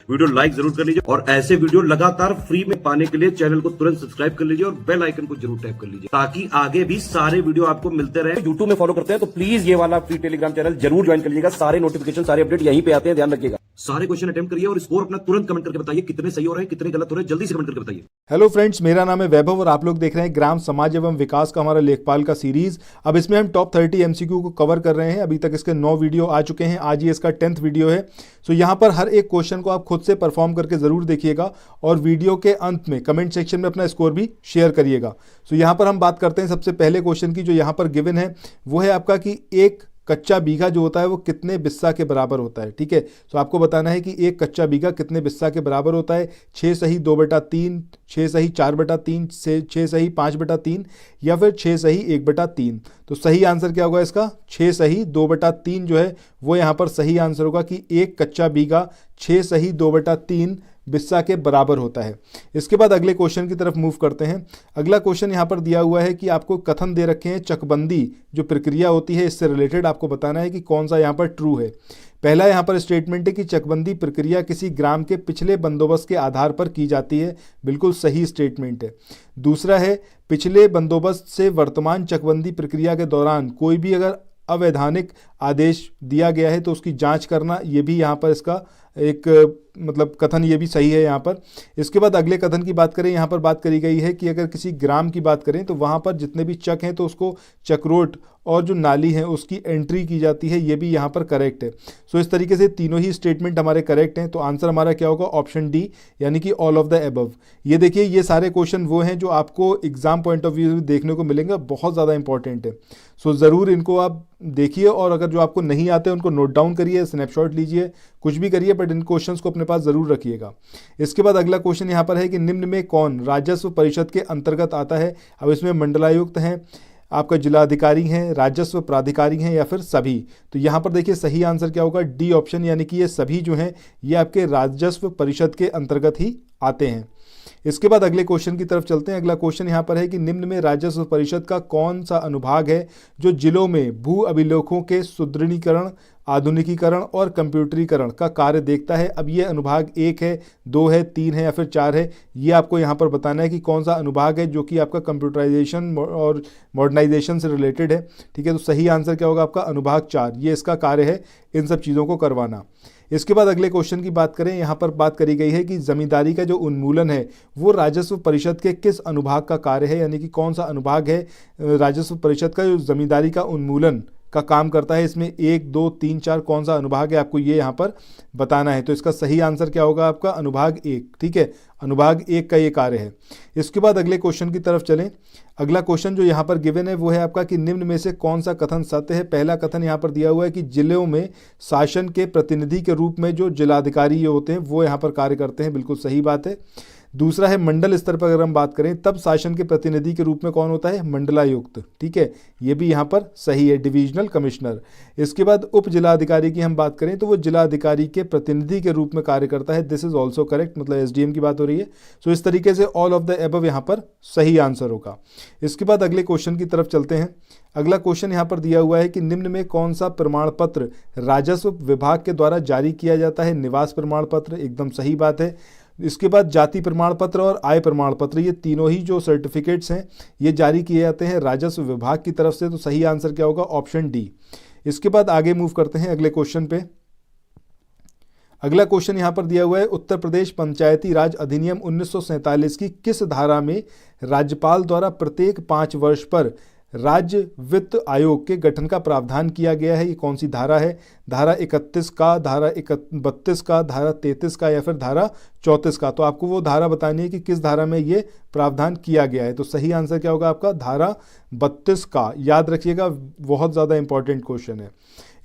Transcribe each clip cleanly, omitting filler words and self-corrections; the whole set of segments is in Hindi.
वीडियो लाइक जरूर कर लीजिए और ऐसे वीडियो लगातार फ्री में पाने के लिए चैनल को तुरंत सब्सक्राइब कर लीजिए और बेल आइकन को जरूर टैप कर लीजिए ताकि आगे भी सारे वीडियो आपको मिलते रहे। यूट्यूब में फॉलो करते हैं तो प्लीज ये वाला फ्री टेलीग्राम चैनल जरूर ज्वाइन कर लीजिएगा। सारे नोटिफिकेशन सारे अपडेट यहीं पे आते हैं, ध्यान रखिएगा। सारे क्वेश्चन अटेम्प्ट करिए और स्कोर अपना तुरंत कमेंट करके बताइए कितने सही हो रहे हैं कितने गलत हो रहे हैं, जल्दी से कमेंट करके बताइए। हेलो फ्रेंड्स, मेरा नाम है वैभव और आप लोग देख रहे हैं ग्राम समाज एवं विकास का हमारा लेखपाल का सीरीज। अब इसमें हम टॉप 30 एमसीक्यू को कवर कर रहे हैं। अभी तक इसके 9 वीडियो आ चुके हैं, आज ये इसका 10th वीडियो है। सो यहाँ पर हर एक क्वेश्चन को आप खुद से परफॉर्म करके जरूर देखिएगा और वीडियो के अंत में कमेंट सेक्शन में अपना स्कोर भी शेयर करिएगा। सो यहाँ पर हम बात करते हैं सबसे पहले क्वेश्चन की, जो यहाँ पर गिवन है वो है आपका कि एक कच्चा बीघा जो होता है वो कितने बिस्सा के बराबर होता है। ठीक है, तो आपको बताना है कि एक कच्चा बीघा कितने बिस्सा के बराबर होता है। 6 सही 2/3, 6 सही 4/3, 6 सही 5/3 या फिर 6 सही 1/3। तो सही आंसर क्या होगा इसका? 6 सही 2/3 जो है वो यहाँ पर सही आंसर होगा कि एक कच्चा बीघा 6 सही 2/3 बिस्सा के बराबर होता है। इसके बाद अगले क्वेश्चन की तरफ मूव करते हैं। अगला क्वेश्चन यहाँ पर दिया हुआ है कि आपको कथन दे रखे हैं, चकबंदी जो प्रक्रिया होती है इससे रिलेटेड आपको बताना है कि कौन सा यहाँ पर ट्रू है। पहला यहाँ पर स्टेटमेंट है कि चकबंदी प्रक्रिया किसी ग्राम के पिछले बंदोबस्त के आधार पर की जाती है, बिल्कुल सही स्टेटमेंट है। दूसरा है पिछले बंदोबस्त से वर्तमान चकबंदी प्रक्रिया के दौरान कोई भी अगर अवैधानिक आदेश दिया गया है तो उसकी जांच करना, ये भी यहाँ पर इसका एक मतलब कथन ये भी सही है यहाँ पर। इसके बाद अगले कथन की बात करें, यहाँ पर बात करी गई है कि अगर किसी ग्राम की बात करें तो वहाँ पर जितने भी चक हैं तो उसको चक्रोट और जो नाली है उसकी एंट्री की जाती है, ये भी यहाँ पर करेक्ट है। सो इस तरीके से तीनों ही स्टेटमेंट हमारे करेक्ट हैं। तो आंसर हमारा क्या होगा? ऑप्शन डी, यानी कि ऑल ऑफ द एबव। ये देखिए, ये सारे क्वेश्चन वो हैं जो आपको एग्जाम पॉइंट ऑफ व्यू से देखने को मिलेंगे, बहुत ज़्यादा इंपॉर्टेंट है। सो ज़रूर इनको आप देखिए और अगर जो आपको नहीं आते उनको नोट डाउन करिए, स्नैपशॉट लीजिए, कुछ भी करिए, बट इन क्वेश्चंस को अपने पास ज़रूर रखिएगा। इसके बाद अगला क्वेश्चन यहाँ पर है कि निम्न में कौन राजस्व परिषद के अंतर्गत आता है। अब इसमें मंडलायुक्त हैं, आपका जिलाधिकारी हैं, राजस्व प्राधिकारी हैं या फिर सभी। तो यहाँ पर देखिए सही आंसर क्या होगा? डी ऑप्शन, यानी कि ये सभी जो हैं ये आपके राजस्व परिषद के अंतर्गत ही आते हैं। इसके बाद अगले क्वेश्चन की तरफ चलते हैं। अगला क्वेश्चन यहाँ पर है कि निम्न में राजस्व परिषद का कौन सा अनुभाग है जो जिलों में भू अभिलेखों के सुदृढ़ीकरण, आधुनिकीकरण और कंप्यूटरीकरण का कार्य देखता है। अब ये अनुभाग 1 है, 2 है, 3 है या फिर 4 है, ये आपको यहाँ पर बताना है कि कौन सा अनुभाग है जो कि आपका कंप्यूटराइजेशन और मॉडर्नाइजेशन से रिलेटेड है। ठीक है, तो सही आंसर क्या होगा आपका? अनुभाग 4, ये इसका कार्य है इन सब चीज़ों को करवाना। इसके बाद अगले क्वेश्चन की बात करें, यहाँ पर बात करी गई है कि जमींदारी का जो उन्मूलन है वो राजस्व परिषद के किस अनुभाग का कार्य है, यानी कि कौन सा अनुभाग है राजस्व परिषद का जो जमींदारी का उन्मूलन का काम करता है। इसमें 1, 2, 3, 4 कौन सा अनुभाग है आपको ये यहाँ पर बताना है। तो इसका सही आंसर क्या होगा आपका? अनुभाग 1। ठीक है, अनुभाग 1 का ये कार्य है। इसके बाद अगले क्वेश्चन की तरफ चलें। अगला क्वेश्चन जो यहाँ पर गिवन है वो है आपका कि निम्न में से कौन सा कथन सत्य है। पहला कथन यहाँ पर दिया हुआ है कि जिलों में शासन के प्रतिनिधि के रूप में जो जिलाधिकारी ये होते हैं वो यहाँ पर कार्य करते हैं, बिल्कुल सही बात है। दूसरा है मंडल स्तर पर अगर हम बात करें तब शासन के प्रतिनिधि के रूप में कौन होता है? मंडलायुक्त। ठीक है, ये भी यहाँ पर सही है, डिविजनल कमिश्नर। इसके बाद उप जिलाधिकारी की हम बात करें तो वो जिलाधिकारी के प्रतिनिधि के रूप में कार्य करता है, दिस इज ऑल्सो करेक्ट, मतलब एसडीएम की बात हो रही है। सो इस तरीके से ऑल ऑफ द एबव यहाँ पर सही आंसर होगा। इसके बाद अगले क्वेश्चन की तरफ चलते हैं। अगला क्वेश्चन यहाँ पर दिया हुआ है कि निम्न में कौन सा प्रमाण पत्र राजस्व विभाग के द्वारा जारी किया जाता है? निवास प्रमाण पत्र, एकदम सही बात है। इसके बाद जाति प्रमाण पत्र और आय प्रमाण पत्र, ये तीनों ही जो सर्टिफिकेट्स हैं ये जारी किए जाते हैं राजस्व विभाग की तरफ से। तो सही आंसर क्या होगा? Option D. इसके बाद आगे मूव करते हैं अगले क्वेश्चन पे। अगला क्वेश्चन यहाँ पर दिया हुआ है, उत्तर प्रदेश पंचायती राज अधिनियम 1947 की किस धारा में राज्यपाल द्वारा प्रत्येक 5 वर्ष पर राज्य वित्त आयोग के गठन का प्रावधान किया गया है? ये कौन सी धारा है? धारा 31 का, धारा 32 का, धारा 33 का या फिर धारा 34 का? तो आपको वो धारा बतानी है कि किस धारा में ये प्रावधान किया गया है। तो सही आंसर क्या होगा आपका? धारा 32 का। याद रखिएगा, बहुत ज़्यादा इंपॉर्टेंट क्वेश्चन है।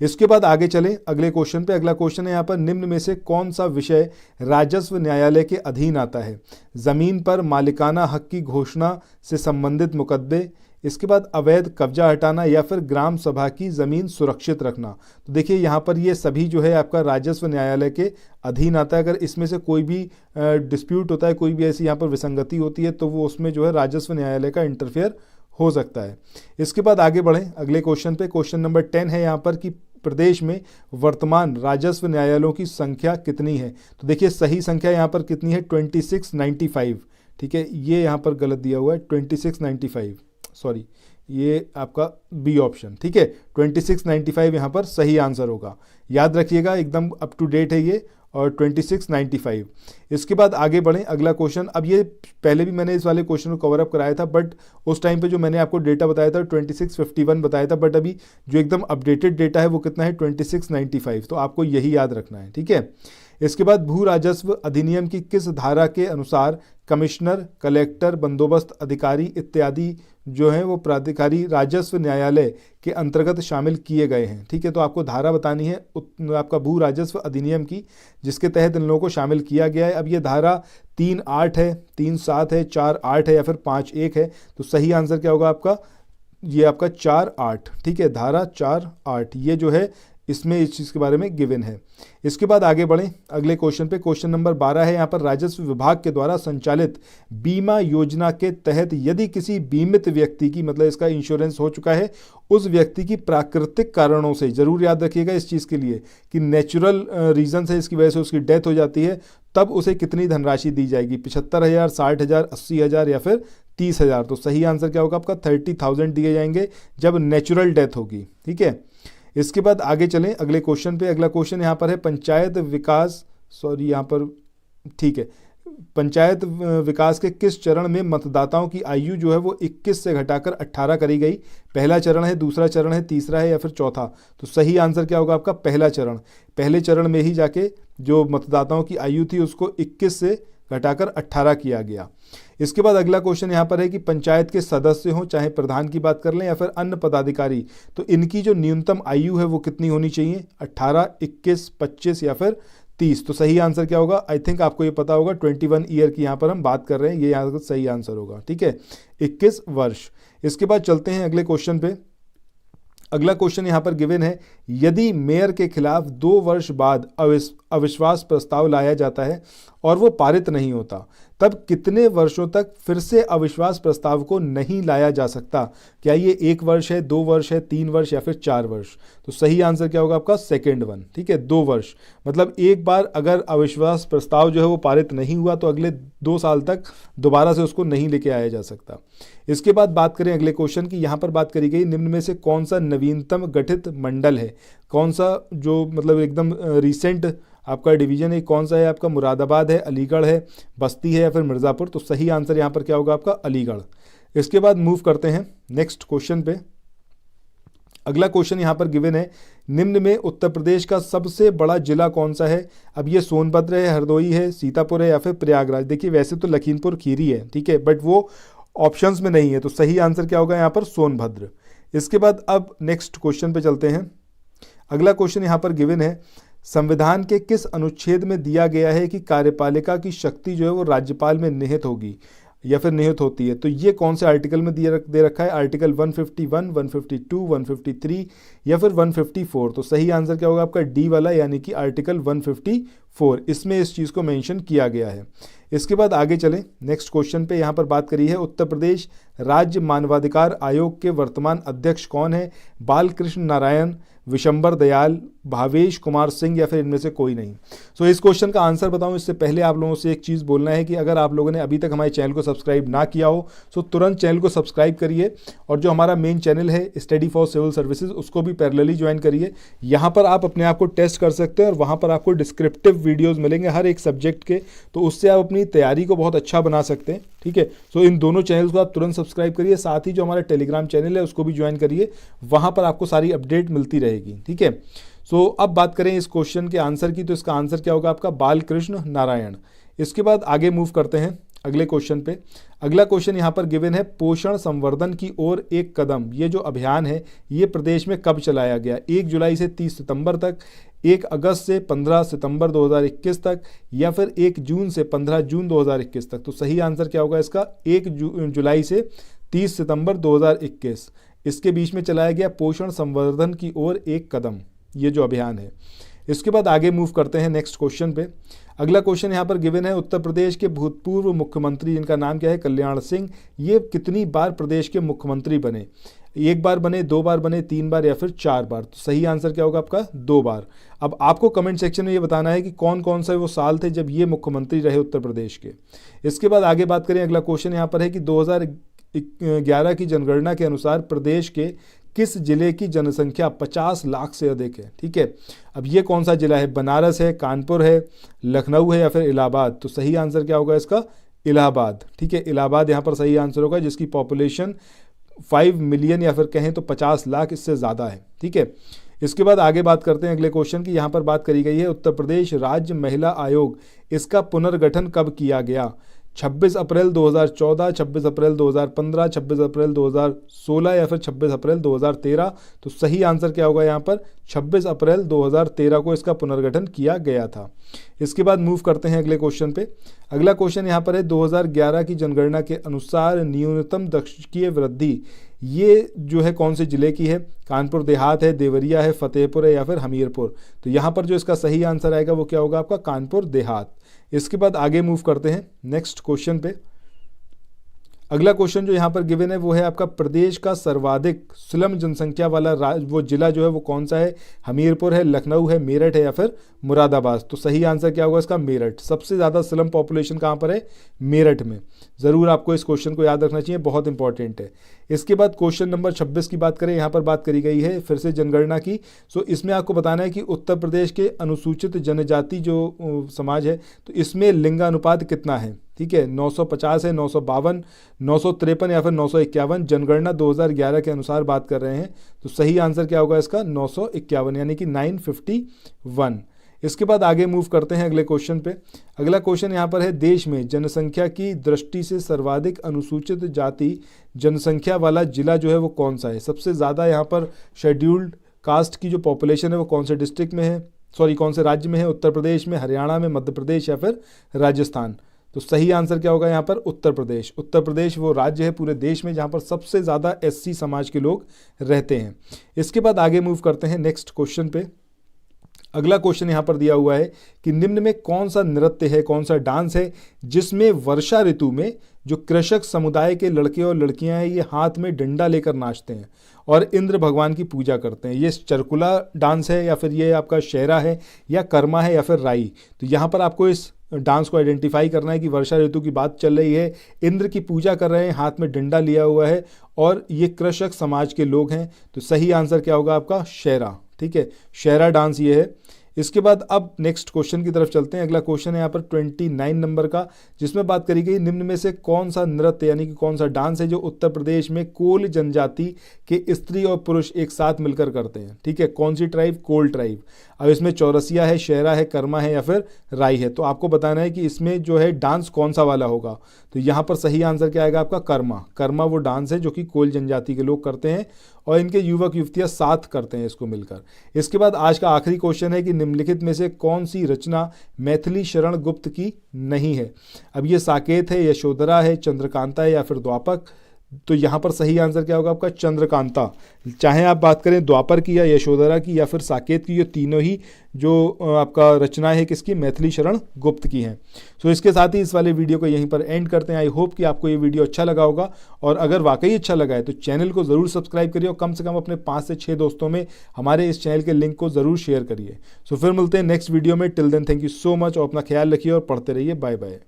इसके बाद आगे चलें अगले क्वेश्चन पे। अगला क्वेश्चन है यहाँ पर, निम्न में से कौन सा विषय राजस्व न्यायालय के अधीन आता है? जमीन पर मालिकाना हक की घोषणा से संबंधित मुकदमे, इसके बाद अवैध कब्जा हटाना या फिर ग्राम सभा की ज़मीन सुरक्षित रखना। तो देखिए यहाँ पर ये सभी जो है आपका राजस्व न्यायालय के अधीन आता है। अगर इसमें से कोई भी डिस्प्यूट होता है, कोई भी ऐसी यहाँ पर विसंगति होती है तो वो उसमें जो है राजस्व न्यायालय का इंटरफेयर हो सकता है। इसके बाद आगे बढ़ें अगले क्वेश्चन पे। क्वेश्चन नंबर 10 है यहाँ पर कि प्रदेश में वर्तमान राजस्व न्यायालयों की संख्या कितनी है? तो देखिए सही संख्या यहाँ पर कितनी है, 2695। ठीक है, ये यहाँ पर गलत दिया हुआ है, 2695, सॉरी ये आपका बी ऑप्शन। ठीक है, 2695 यहाँ पर सही आंसर होगा, याद रखिएगा, एकदम अप टू डेट है ये, और 2695। इसके बाद आगे बढ़ें, अगला क्वेश्चन। अब ये पहले भी मैंने इस वाले क्वेश्चन को कवर अप कराया था, बट उस टाइम पे जो मैंने आपको डेटा बताया था 2651 बताया था, बट अभी जो एकदम अपडेटेड डेटा है वो कितना है, 2695। तो आपको यही याद रखना है। ठीक है, इसके बाद भू राजस्व अधिनियम की किस धारा के अनुसार कमिश्नर, कलेक्टर, बंदोबस्त अधिकारी इत्यादि जो हैं वो प्राधिकारी राजस्व न्यायालय के अंतर्गत शामिल किए गए हैं? ठीक है, तो आपको धारा बतानी है आपका भू राजस्व अधिनियम की, जिसके तहत इन लोगों को शामिल किया गया है। अब ये धारा 3(8) है, 3(7) है, 4(8) है या फिर 5(1) है? तो सही आंसर क्या होगा आपका, ये आपका 4(8). ठीक है, धारा 4(8) ये जो है इसमें इस चीज़ के बारे में गिवन है। इसके बाद आगे बढ़ें अगले क्वेश्चन पे। क्वेश्चन नंबर 12 है यहाँ पर, राजस्व विभाग के द्वारा संचालित बीमा योजना के तहत यदि किसी बीमित व्यक्ति की, मतलब इसका इंश्योरेंस हो चुका है, उस व्यक्ति की प्राकृतिक कारणों से, जरूर याद रखिएगा इस चीज़ के लिए कि नेचुरल रीजन से इसकी वजह से उसकी डेथ हो जाती है, तब उसे कितनी धनराशि दी जाएगी? 75,000, 60,000, 80,000 या फिर 30,000? तो सही आंसर क्या होगा आपका, 30,000 दिए जाएंगे जब नेचुरल डेथ होगी। ठीक है, इसके बाद आगे चलें अगले क्वेश्चन पे। अगला क्वेश्चन यहाँ पर है, पंचायत विकास, सॉरी यहाँ पर, ठीक है, पंचायत विकास के किस चरण में मतदाताओं की आयु जो है वो 21 से घटाकर 18 करी गई? पहला चरण है, दूसरा चरण है, तीसरा है या फिर चौथा? तो सही आंसर क्या होगा आपका, पहला चरण। पहले चरण में ही जाके जो मतदाताओं की आयु थी उसको 21 से घटाकर 18 किया गया। इसके बाद अगला क्वेश्चन यहाँ पर है कि पंचायत के सदस्य हों, चाहे प्रधान की बात कर लें या फिर अन्य पदाधिकारी, तो इनकी जो न्यूनतम आयु है वो कितनी होनी चाहिए? 18, 21, 25 या फिर 30? तो सही आंसर क्या होगा, आई थिंक आपको ये पता होगा, 21 ईयर की यहाँ पर हम बात कर रहे हैं, ये यहाँ पर सही आंसर होगा। ठीक है, 21 वर्ष। इसके बाद चलते हैं अगले क्वेश्चन पे। अगला क्वेश्चन यहाँ पर गिवन है, यदि मेयर के खिलाफ 2 वर्ष बाद अविश्वास प्रस्ताव लाया जाता है और वो पारित नहीं होता, तब कितने वर्षों तक फिर से अविश्वास प्रस्ताव को नहीं लाया जा सकता? क्या ये 1 वर्ष है, 2 वर्ष है, 3 वर्ष या फिर 4 वर्ष? तो सही आंसर क्या होगा आपका, सेकेंड वन। ठीक है, 2 वर्ष, मतलब एक बार अगर अविश्वास प्रस्ताव जो है वो पारित नहीं हुआ तो अगले 2 साल तक दोबारा से उसको नहीं लेके आया जा सकता। इसके बाद बात करें अगले क्वेश्चन की। यहाँ पर बात करी गई, निम्न में से कौन सा नवीनतम गठित मंडल है? कौन सा जो मतलब एकदम रिसेंट आपका डिवीजन है, कौन सा है आपका? मुरादाबाद है, अलीगढ़ है, बस्ती है या फिर मिर्ज़ापुर? तो सही आंसर यहाँ पर क्या होगा आपका, अलीगढ़। इसके बाद मूव करते हैं नेक्स्ट क्वेश्चन पे। अगला क्वेश्चन यहाँ पर गिवन है, निम्न में उत्तर प्रदेश का सबसे बड़ा जिला कौन सा है? अब ये सोनभद्र है, हरदोई है, सीतापुर है या फिर प्रयागराज? देखिए वैसे तो लखीमपुर खीरी है, ठीक है, बट वो ऑप्शंस में नहीं है, तो सही आंसर क्या होगा यहाँ पर, सोनभद्र। इसके बाद अब नेक्स्ट क्वेश्चन पे चलते हैं। अगला क्वेश्चन यहाँ पर गिवन है, संविधान के किस अनुच्छेद में दिया गया है कि कार्यपालिका की शक्ति जो है वो राज्यपाल में निहित होगी या फिर निहित होती है? तो ये कौन से आर्टिकल में दे रखा है? आर्टिकल 151, 152, 153 या फिर 154? तो सही आंसर क्या होगा आपका, डी वाला, यानी कि आर्टिकल 154, इसमें इस चीज़ को मेंशन किया गया है। इसके बाद आगे चलें नेक्स्ट क्वेश्चन पे। यहाँ पर बात करी है, उत्तर प्रदेश राज्य मानवाधिकार आयोग के वर्तमान अध्यक्ष कौन है? बालकृष्ण नारायण, विशंबर दयाल, भावेश कुमार सिंह या फिर इनमें से कोई नहीं? सो इस क्वेश्चन का आंसर बताऊं इससे पहले आप लोगों से एक चीज़ बोलना है कि अगर आप लोगों ने अभी तक हमारे चैनल को सब्सक्राइब ना किया हो तो तुरंत चैनल को सब्सक्राइब करिए, और जो हमारा मेन चैनल है स्टडी फॉर सिविल सर्विसेज उसको भी पैरेलली ज्वाइन करिए। यहाँ पर आप अपने आप को टेस्ट कर सकते हैं और वहाँ पर आपको डिस्क्रिप्टिव वीडियोज़ मिलेंगे हर एक सब्जेक्ट के, तो उससे आप अपनी तैयारी को बहुत अच्छा बना सकते हैं। ठीक है, सो इन दोनों चैनल्स को आप तुरंत सब्सक्राइब करिए, साथ ही जो हमारा टेलीग्राम चैनल है उसको भी ज्वाइन करिए, वहाँ पर आपको सारी अपडेट मिलती रहेगी। ठीक है, सो अब बात करें इस क्वेश्चन के आंसर की, तो इसका आंसर क्या होगा आपका, बालकृष्ण नारायण। इसके बाद आगे मूव करते हैं अगले क्वेश्चन पे। अगला क्वेश्चन यहाँ पर गिवन है, पोषण संवर्धन की ओर एक कदम, ये जो अभियान है ये प्रदेश में कब चलाया गया? 1 जुलाई से 30 सितंबर तक, 1 अगस्त से 15 सितंबर 2021 तक या फिर 1 जून से 15 जून 2021 तक? तो सही आंसर क्या होगा इसका, 1 जुलाई से 30 सितंबर 2021, इसके बीच में चलाया गया पोषण संवर्धन की ओर एक कदम, ये जो अभियान है। इसके बाद आगे मूव करते हैं नेक्स्ट क्वेश्चन पे। अगला क्वेश्चन यहाँ पर गिवन है, उत्तर प्रदेश के भूतपूर्व मुख्यमंत्री जिनका नाम क्या है, कल्याण सिंह, ये कितनी बार प्रदेश के मुख्यमंत्री बने? एक बार बने, 2 बार बने, 3 बार या फिर 4 बार। तो सही आंसर क्या होगा आपका? 2 बार। अब आपको कमेंट सेक्शन में ये बताना है कि कौन कौन सा वो साल थे जब ये मुख्यमंत्री रहे उत्तर प्रदेश के। इसके बाद आगे बात करें, अगला क्वेश्चन यहाँ पर है कि 2011 की जनगणना के अनुसार प्रदेश के किस जिले की जनसंख्या 50 लाख से अधिक है? ठीक है, अब ये कौन सा जिला है? बनारस है, कानपुर है, लखनऊ है या फिर इलाहाबाद? तो सही आंसर क्या होगा इसका? इलाहाबाद। ठीक है, इलाहाबाद यहाँ पर सही आंसर होगा, जिसकी पॉपुलेशन 5 मिलियन या फिर कहें तो 50 लाख इससे ज़्यादा है। ठीक है, इसके बाद आगे बात करते हैं अगले क्वेश्चन की। यहाँ पर बात करी गई है उत्तर प्रदेश राज्य महिला आयोग, इसका पुनर्गठन कब किया गया? 26 अप्रैल 2014, 26 अप्रैल 2015, 26 अप्रैल 2016 या फिर 26 अप्रैल 2013? तो सही आंसर क्या होगा यहाँ पर? 26 अप्रैल 2013 को इसका पुनर्गठन किया गया था। इसके बाद मूव करते हैं अगले क्वेश्चन पे। अगला क्वेश्चन यहाँ पर है 2011 की जनगणना के अनुसार न्यूनतम दक्षिणीय वृद्धि ये जो है कौन से जिले की है? कानपुर देहात है, देवरिया है, फतेहपुर है या फिर हमीरपुर? तो यहाँ पर जो इसका सही आंसर आएगा वो क्या होगा आपका? कानपुर देहात। इसके बाद आगे मूव करते हैं नेक्स्ट क्वेश्चन पे। अगला क्वेश्चन जो यहाँ पर गिवन है वो है आपका प्रदेश का सर्वाधिक स्लम जनसंख्या वाला वो जिला जो है वो कौन सा है? हमीरपुर है, लखनऊ है, मेरठ है या फिर मुरादाबाद? तो सही आंसर क्या होगा इसका? मेरठ। सबसे ज़्यादा स्लम पॉपुलेशन कहाँ पर है? मेरठ में। ज़रूर आपको इस क्वेश्चन को याद रखना चाहिए, बहुत इंपॉर्टेंट है। इसके बाद क्वेश्चन नंबर 26 की बात करें, यहाँ पर बात करी गई है फिर से जनगणना की। सो इसमें आपको बताना है कि उत्तर प्रदेश के अनुसूचित जनजाति जो समाज है तो इसमें लिंगानुपात कितना है? ठीक है, 950 है, 952, 953 या फिर 951? जनगणना 2011 के अनुसार बात कर रहे हैं, तो सही आंसर क्या होगा इसका? 951 यानी कि 951। इसके बाद आगे मूव करते हैं अगले क्वेश्चन पे। अगला क्वेश्चन यहाँ पर है देश में जनसंख्या की दृष्टि से सर्वाधिक अनुसूचित जाति जनसंख्या वाला जिला जो है वो कौन सा है? सबसे ज़्यादा यहाँ पर शेड्यूल्ड कास्ट की जो पॉपुलेशन है वो कौन से डिस्ट्रिक्ट में है, कौन से राज्य में है? उत्तर प्रदेश में, हरियाणा में, मध्य प्रदेश या फिर राजस्थान? तो सही आंसर क्या होगा यहाँ पर? उत्तर प्रदेश। उत्तर प्रदेश वो राज्य है पूरे देश में जहाँ पर सबसे ज़्यादा SC समाज के लोग रहते हैं। इसके बाद आगे मूव करते हैं नेक्स्ट क्वेश्चन पे। अगला क्वेश्चन यहाँ पर दिया हुआ है कि निम्न में कौन सा नृत्य है, कौन सा डांस है जिसमें वर्षा ऋतु में जो कृषक समुदाय के लड़के और लड़कियां हैं ये हाथ में डंडा लेकर नाचते हैं और इंद्र भगवान की पूजा करते हैं? ये चरकुला डांस है या फिर ये आपका शेरा है या कर्मा है या फिर राई? तो यहाँ पर आपको इस डांस को आइडेंटिफाई करना है कि वर्षा ऋतु की बात चल रही है, इंद्र की पूजा कर रहे हैं, हाथ में डंडा लिया हुआ है और ये कृषक समाज के लोग हैं। तो सही आंसर क्या होगा आपका? शेरा। ठीक है, शेरा डांस ये है। इसके बाद अब नेक्स्ट क्वेश्चन की तरफ चलते हैं। अगला क्वेश्चन है यहाँ पर 29 नंबर का, जिसमें बात करी गई निम्न में से कौन सा नृत्य यानी कि कौन सा डांस है जो उत्तर प्रदेश में कोल जनजाति के स्त्री और पुरुष एक साथ मिलकर करते हैं? ठीक है, कौन सी ट्राइब? कोल ट्राइब। अब इसमें चौरसिया है, शेरा है, कर्मा है या फिर राई है? तो आपको बताना है कि इसमें जो है डांस कौन सा वाला होगा। तो यहाँ पर सही आंसर क्या आएगा आपका? कर्मा। कर्मा वो डांस है जो कि कोल जनजाति के लोग करते हैं और इनके युवक युवतियाँ साथ करते हैं इसको मिलकर। इसके बाद आज का आखिरी क्वेश्चन है कि निम्नलिखित में से कौन सी रचना मैथिली शरण गुप्त की नहीं है? अब ये साकेत है, यशोधरा है, चंद्रकांता है या फिर द्वापक? तो यहाँ पर सही आंसर क्या होगा आपका? चंद्रकांता। चाहे आप बात करें द्वापर की या यशोधरा की या फिर साकेत की, ये तीनों ही जो आपका रचना है किसकी? मैथिली शरण गुप्त की हैं। सो इसके साथ ही इस वाले वीडियो को यहीं पर एंड करते हैं। आई होप कि आपको ये वीडियो अच्छा लगा होगा और अगर वाकई अच्छा लगा है तो चैनल को ज़रूर सब्सक्राइब करिए और कम से कम अपने 5 से 6 दोस्तों में हमारे इस चैनल के लिंक को ज़रूर शेयर करिए। सो फिर मिलते हैं नेक्स्ट वीडियो में। Till then thank you so much और अपना ख्याल रखिए और पढ़ते रहिए। Bye bye.